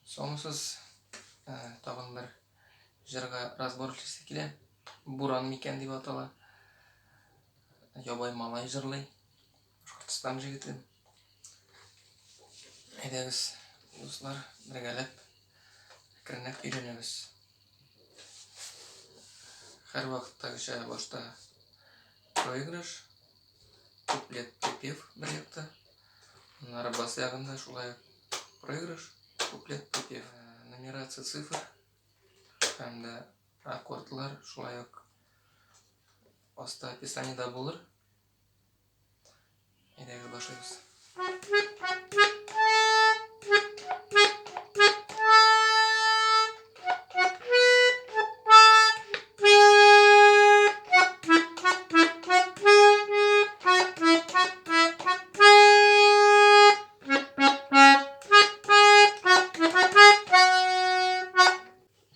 Соңсыз тагын бер җырга разбор эшлисе килә. Буран микән дип атала. Ябай малай җырлый. Башкортстан җегете. Әйдәгез, дуслар, бергәләп әкренләп өйрәнәбез. Һәр вакыттагыча башта проигрыш, куплет, припев бер якта. Аннары бас ягында шулай проигрыш, куплет, припев. Нумерация цифр һәм дә аккордлар шулай ук аста описаниедә булыр. Әйдәгез башлыйбыз.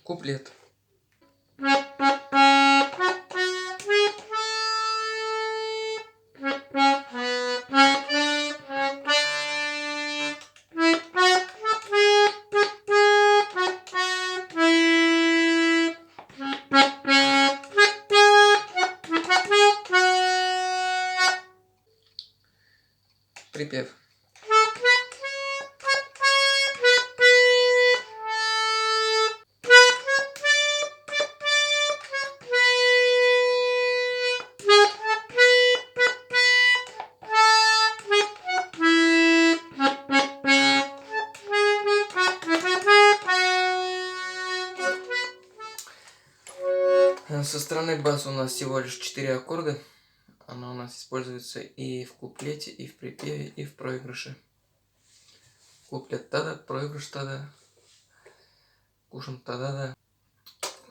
Куплет. Припев. Со стороны бас у нас всего лишь 4 аккорда. Оно у нас используется и в куплете, и в припеве, и в проигрыше. Куплет тада, проигрыш тада, кушым тада да.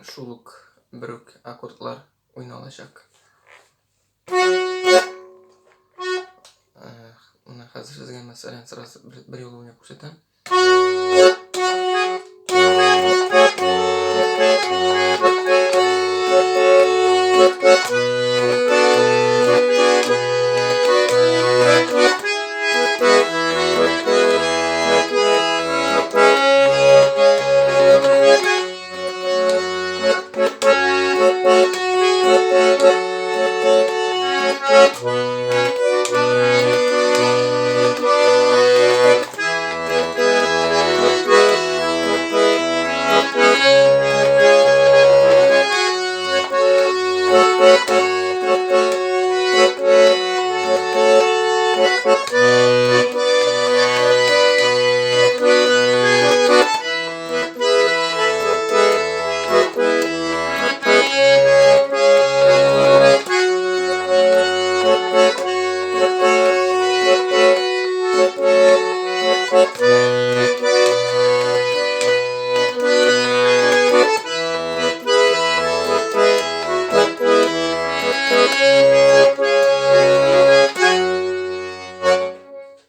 Шул ук бер үк аккордлар уйналачак. Менә хәзер сезгә мәсәлән сразу бер юлы уйнап күрсәтәм.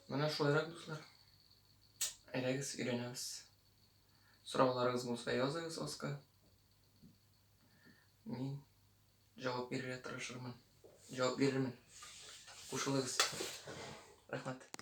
Менә шулайрак, дуслар. Әйдәгез, өйрәнәбез. Сорауларыгыз булса, языгыз аска. Мин җавап бирергә тырышырмын. Җавап бирермен. Кушылыгыз. Рәхмәт.